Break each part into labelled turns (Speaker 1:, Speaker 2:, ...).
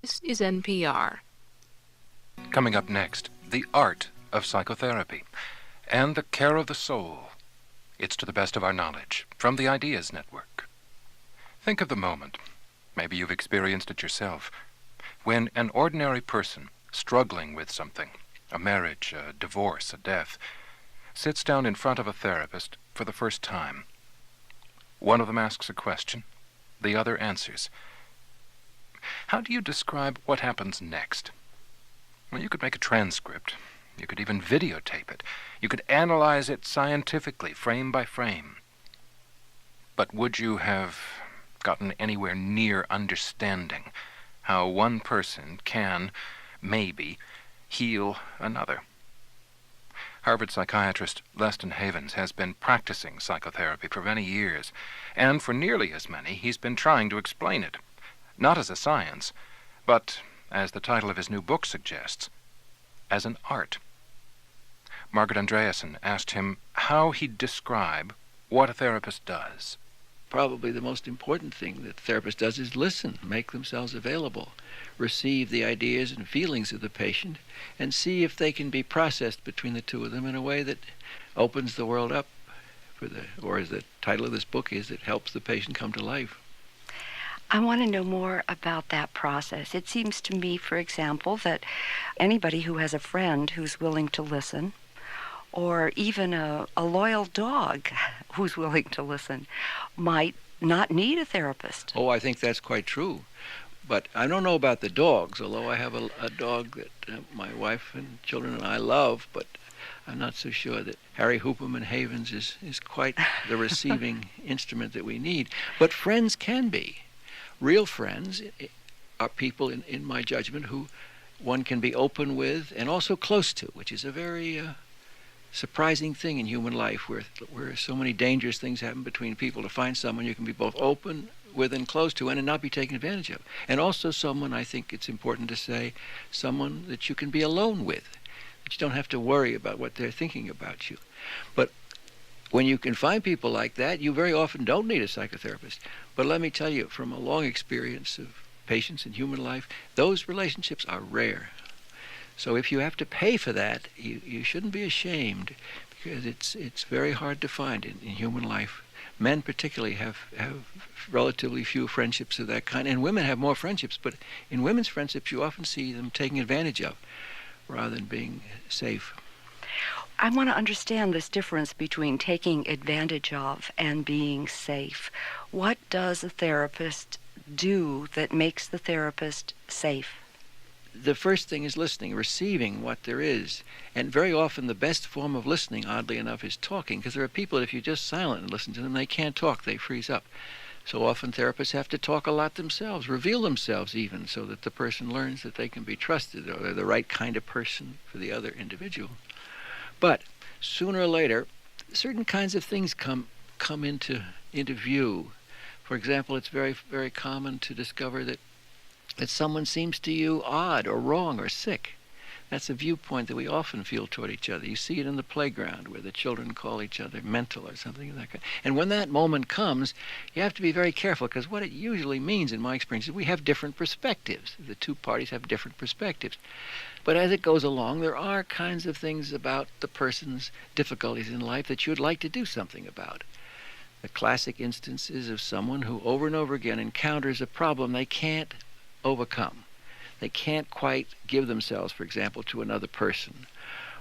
Speaker 1: This is NPR.
Speaker 2: Coming up next, the art of psychotherapy and the care of the soul. It's to the best of our knowledge, from the Ideas Network. Think of the moment, maybe you've experienced it yourself, when an ordinary person struggling with something, a marriage, a divorce, a death, sits down in front of a therapist for the first time. One of them asks a question, the other answers. How do you describe what happens next? Well, you could make a transcript. You could even videotape it. You could analyze it scientifically, frame by frame. But would you have gotten anywhere near understanding how one person can, maybe, heal another? Harvard psychiatrist Leston has been practicing psychotherapy for many years, and for nearly as many, he's been trying to explain it. Not as a science, but, as the title of his new book suggests, as an art. Margaret Andreasen asked him how he'd describe what a therapist does.
Speaker 3: Probably the most important thing that a therapist does is listen, make themselves available, receive the ideas and feelings of the patient, and see if they can be processed between the two of them in a way that opens the world up or as the title of this book is, it helps the patient come to life.
Speaker 4: I want to know more about that process. It seems to me, for example, that anybody who has a friend who's willing to listen, or even a loyal dog who's willing to listen, might not need a therapist.
Speaker 3: Oh, I think that's quite true. But I don't know about the dogs, although I have a dog that my wife and children and I love, but I'm not so sure that Harry Hooperman Havens is quite the receiving instrument that we need. But friends can be. Real friends are people, in my judgment, who one can be open with and also close to, which is a very surprising thing in human life where so many dangerous things happen between people. To find someone you can be both open with and close to and not be taken advantage of. And also someone, I think it's important to say, someone that you can be alone with, that you don't have to worry about what they're thinking about you. But when you can find people like that, you very often don't need a psychotherapist. But let me tell you, from a long experience of patients in human life, those relationships are rare. So if you have to pay for that, you shouldn't be ashamed, because it's very hard to find in human life. Men particularly have relatively few friendships of that kind, and women have more friendships, but in women's friendships you often see them taking advantage of rather than being safe.
Speaker 4: I want to understand this difference between taking advantage of and being safe. What does a therapist do that makes the therapist safe?
Speaker 3: The first thing is listening, receiving what there is. And very often the best form of listening, oddly enough, is talking, because there are people, if you're just silent and listen to them, they can't talk, they freeze up. So often therapists have to talk a lot themselves, reveal themselves even, so that the person learns that they can be trusted, or they're the right kind of person for the other individual. But sooner or later, certain kinds of things come into view. For example, it's very, very common to discover that someone seems to you odd or wrong or sick. That's a viewpoint that we often feel toward each other. You see it in the playground where the children call each other mental or something of that kind. And when that moment comes, you have to be very careful, because what it usually means, in my experience, is we have different perspectives. The two parties have different perspectives. But as it goes along, there are kinds of things about the person's difficulties in life that you'd like to do something about. The classic instance is of someone who over and over again encounters a problem they can't overcome. They can't quite give themselves, for example, to another person,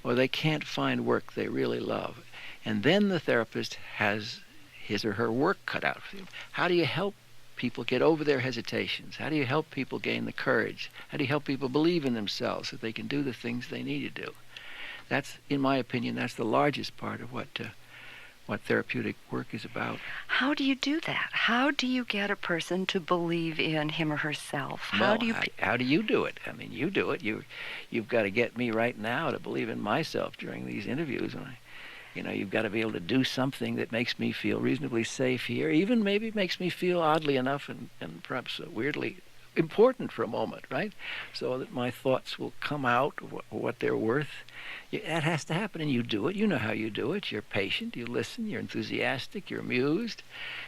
Speaker 3: or they can't find work they really love. And then the therapist has his or her work cut out for them. How do you help people get over their hesitations? How do you help people gain the courage? How do you help people believe in themselves so they can do the things they need to do? That's, in my opinion, that's the largest part of what therapeutic work is about.
Speaker 4: How do you do that? How do you get a person to believe in him or herself? How do you
Speaker 3: do it? I mean, you do it. You've got to get me right now to believe in myself during these interviews. And you've got to be able to do something that makes me feel reasonably safe here, even maybe makes me feel oddly enough and perhaps weirdly important for a moment, right? So that my thoughts will come out, what they're worth. That has to happen, and you do it. You know how you do it. You're patient, you listen, you're enthusiastic, you're amused.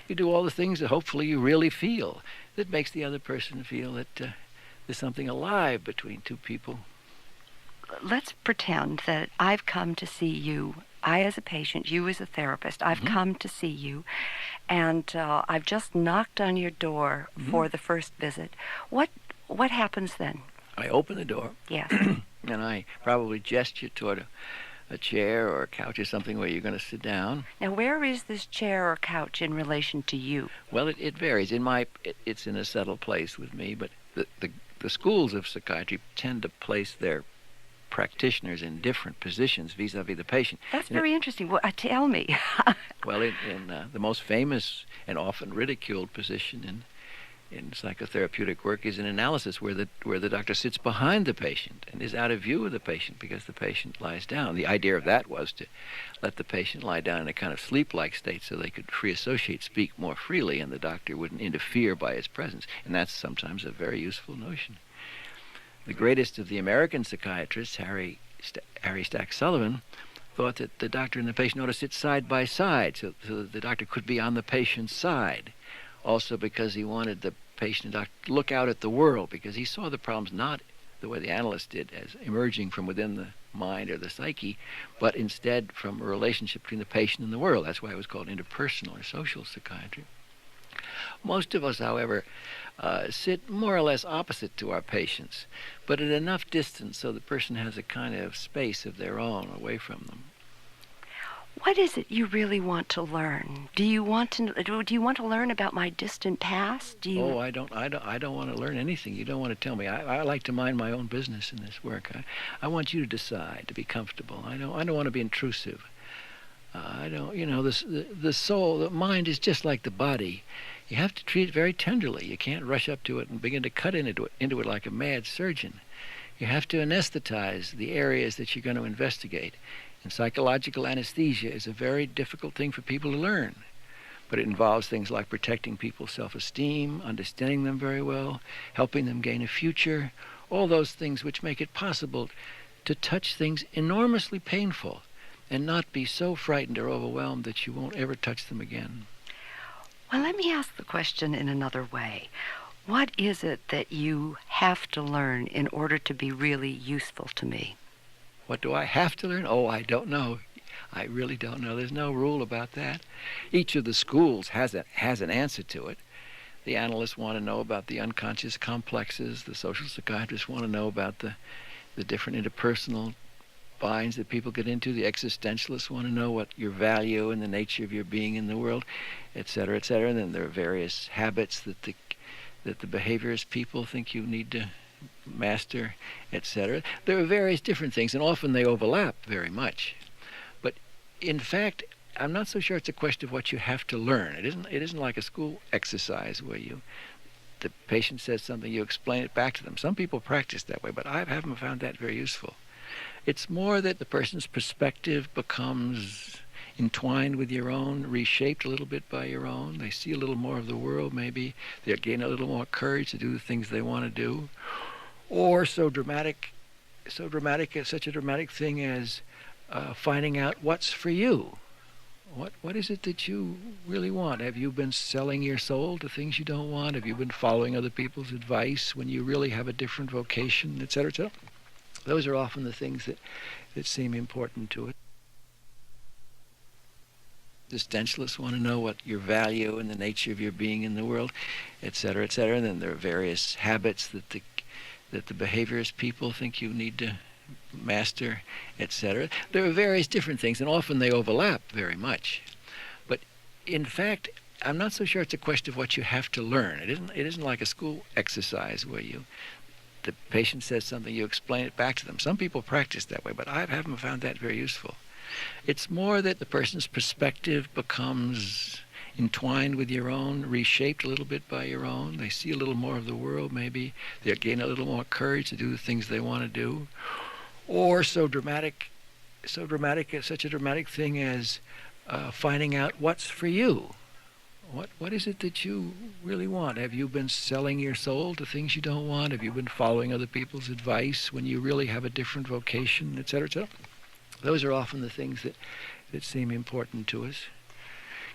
Speaker 3: You do all the things that hopefully you really feel that makes the other person feel that there's something alive between two people.
Speaker 4: Let's pretend that I've come to see you. I as a patient, you as a therapist. I've come to see you, and I've just knocked on your door for the first visit. What happens then?
Speaker 3: I open the door.
Speaker 4: Yes.
Speaker 3: And I probably gesture toward a chair or a couch or something where you're going to sit down.
Speaker 4: Now, where is this chair or couch in relation to you?
Speaker 3: Well, it varies. It's in a settled place with me, but the schools of psychiatry tend to place their practitioners in different positions vis-a-vis the patient.
Speaker 4: That's very interesting. Well, tell me.
Speaker 3: Well, in the most famous and often ridiculed position in psychotherapeutic work is an analysis where the doctor sits behind the patient and is out of view of the patient because the patient lies down. The idea of that was to let the patient lie down in a kind of sleep-like state so they could free associate, speak more freely, and the doctor wouldn't interfere by his presence. And that's sometimes a very useful notion. The greatest of the American psychiatrists, Harry Stack Sullivan, thought that the doctor and the patient ought to sit side by side so that the doctor could be on the patient's side. Also because he wanted the patient and doctor to look out at the world, because he saw the problems not the way the analyst did, as emerging from within the mind or the psyche, but instead from a relationship between the patient and the world. That's why it was called interpersonal or social psychiatry. Most of us, however, sit more or less opposite to our patients, but at enough distance so the person has a kind of space of their own away from them.
Speaker 4: What is it you really want to learn? Do you want to learn about my distant past?
Speaker 3: Oh, I don't want to learn anything. You don't want to tell me. I like to mind my own business in this work. I want you to decide, to be comfortable. I don't want to be intrusive. The soul, the mind is just like the body. You have to treat it very tenderly. You can't rush up to it and begin to cut into it like a mad surgeon. You have to anesthetize the areas that you're going to investigate. And psychological anesthesia is a very difficult thing for people to learn. But it involves things like protecting people's self-esteem, understanding them very well, helping them gain a future, all those things which make it possible to touch things enormously painful and not be so frightened or overwhelmed that you won't ever touch them again.
Speaker 4: Well, let me ask the question in another way. What is it that you have to learn in order to be really useful to me?
Speaker 3: What do I have to learn? Oh, I don't know. I really don't know. There's no rule about that. Each of the schools has an answer to it. The analysts want to know about the unconscious complexes. The social psychiatrists want to know about the different interpersonal binds that people get into. The existentialists want to know what your value and the nature of your being in the world, et cetera, et cetera. And then there are various habits that the behaviorist people think you need to master, etc. There are various different things, and often they overlap very much. But in fact, I'm not so sure it's a question of what you have to learn. It isn't like a school exercise where the patient says something, you explain it back to them. Some people practice that way, but I haven't found that very useful. It's more that the person's perspective becomes entwined with your own, reshaped a little bit by your own. They see a little more of the world, maybe. They gain a little more courage to do the things they want to do. Or such a dramatic thing as finding out what's for you. What is it that you really want? Have you been selling your soul to things you don't want? Have you been following other people's advice when you really have a different vocation, et cetera, et cetera? Those are often the things that seem important to it. Existentialists want to know what your value and the nature of your being in the world, et cetera, et cetera. And then there are various habits that the behaviorist people think you need to master, etc. There are various different things, and often they overlap very much. But in fact, I'm not so sure it's a question of what you have to learn. It isn't like a school exercise where the patient says something, you explain it back to them. Some people practice that way, but I haven't found that very useful. It's more that the person's perspective becomes entwined with your own, reshaped a little bit by your own. They see a little more of the world, maybe. They gain a little more courage to do the things they want to do. Or such a dramatic thing as finding out what's for you. What is it that you really want? Have you been selling your soul to things you don't want? Have you been following other people's advice when you really have a different vocation, et cetera, et cetera? Those are often the things that seem important to us.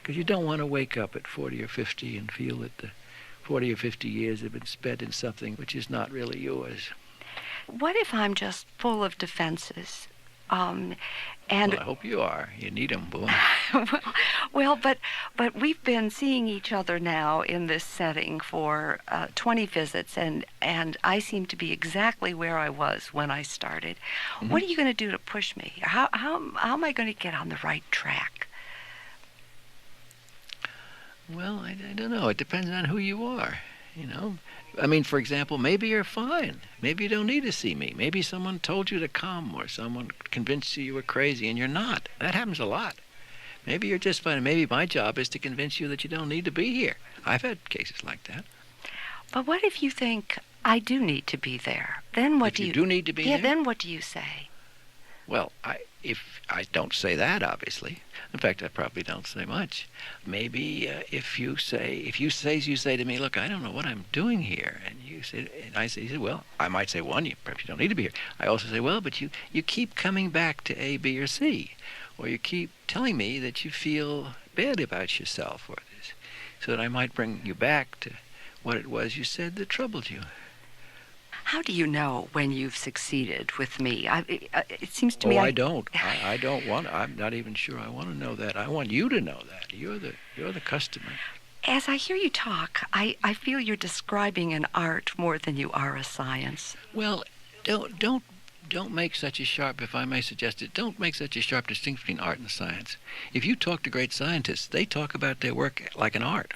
Speaker 3: Because you don't want to wake up at 40 or 50 and feel that 40 or 50 years have been spent in something which is not really yours.
Speaker 4: What if I'm just full of defenses? And
Speaker 3: Well, I hope you are. You need them, boy.
Speaker 4: but we've been seeing each other now in this setting for 20 visits, and I seem to be exactly where I was when I started. Mm-hmm. What are you going to do to push me? How am I going to get on the right track?
Speaker 3: Well, I don't know. It depends on who you are, I mean, for example, maybe you're fine. Maybe you don't need to see me. Maybe someone told you to come, or someone convinced you were crazy and you're not. That happens a lot. Maybe you're just fine. Maybe my job is to convince you that you don't need to be here. I've had cases like that.
Speaker 4: But what if you think I do need to be there? Then what do you...
Speaker 3: If you do need to be there?
Speaker 4: Yeah, then what do you say?
Speaker 3: Well, if I don't say that, obviously. In fact, I probably don't say much. Maybe if you say to me, look, I don't know what I'm doing here, and I say, well, I might say, one, perhaps you don't need to be here. I also say, well, but you keep coming back to A, B, or C, or you keep telling me that you feel bad about yourself, or this, so that I might bring you back to what it was you said that troubled you.
Speaker 4: How do you know when you've succeeded with me? It seems to me...
Speaker 3: I don't. I don't want... I'm not even sure I want to know that. I want you to know that. You're the customer.
Speaker 4: As I hear you talk, I feel you're describing an art more than you are a science.
Speaker 3: Well, don't make such a sharp, if I may suggest it, don't make such a sharp distinction between art and science. If you talk to great scientists, they talk about their work like an art.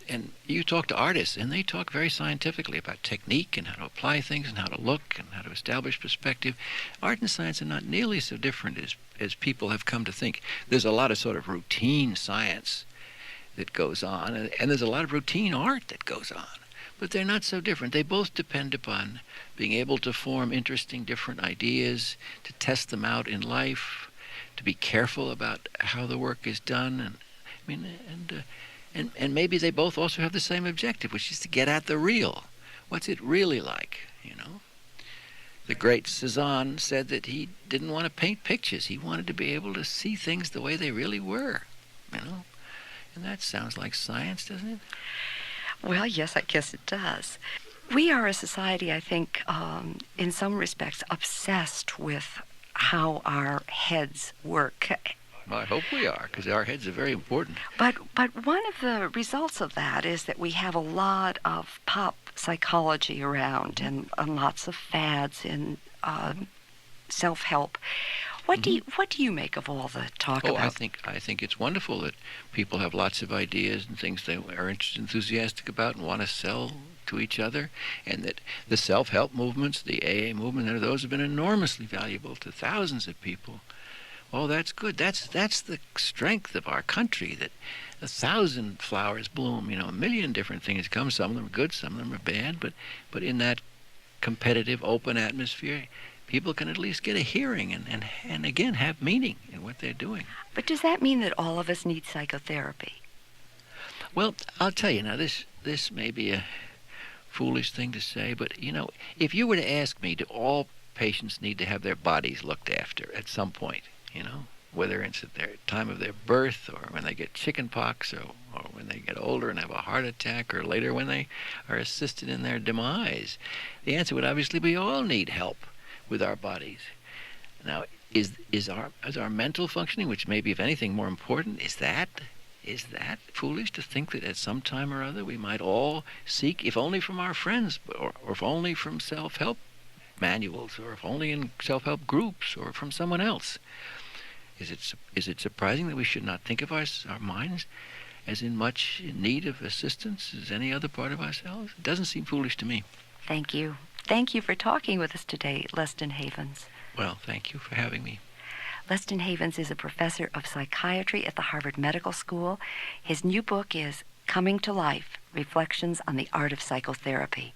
Speaker 3: And you talk to artists, and they talk very scientifically about technique and how to apply things and how to look and how to establish perspective. Art and science are not nearly so different as people have come to think. There's a lot of sort of routine science that goes on, and there's a lot of routine art that goes on. But they're not so different. They both depend upon being able to form interesting different ideas, to test them out in life, to be careful about how the work is done. And maybe they both also have the same objective, which is to get at the real. What's it really like, The great Cezanne said that he didn't want to paint pictures. He wanted to be able to see things the way they really were, And that sounds like science, doesn't it?
Speaker 4: Well, yes, I guess it does. We are a society, I think, in some respects, obsessed with how our heads work.
Speaker 3: Well, I hope we are, because our heads are very important.
Speaker 4: But one of the results of that is that we have a lot of pop psychology around and lots of fads in self-help. What do you make of all the talk about?
Speaker 3: I think it's wonderful that people have lots of ideas and things they are enthusiastic about and want to sell to each other, and that the self-help movements, the AA movement, those have been enormously valuable to thousands of people. Oh, that's good. That's the strength of our country, that 1,000 flowers bloom. A million different things come. Some of them are good, some of them are bad. But in that competitive, open atmosphere, people can at least get a hearing and again have meaning in what they're doing.
Speaker 4: But does that mean that all of us need psychotherapy?
Speaker 3: Well, I'll tell you now. This may be a foolish thing to say, but if you were to ask me, do all patients need to have their bodies looked after at some point? Whether it's at their time of their birth, or when they get chicken pox, or when they get older and have a heart attack, or later when they are assisted in their demise. The answer would obviously be all need help with our bodies. Now, is our mental functioning, which may be, if anything, more important, is that foolish to think that at some time or other we might all seek, if only from our friends, or if only from self-help manuals, or if only in self-help groups, or from someone else? Is it surprising that we should not think of our minds as in much need of assistance as any other part of ourselves? It doesn't seem foolish to me.
Speaker 4: Thank you. Thank you for talking with us today, Leston Havens.
Speaker 3: Well, thank you for having me.
Speaker 4: Leston Havens is a professor of psychiatry at the Harvard Medical School. His new book is Coming to Life, Reflections on the Art of Psychotherapy.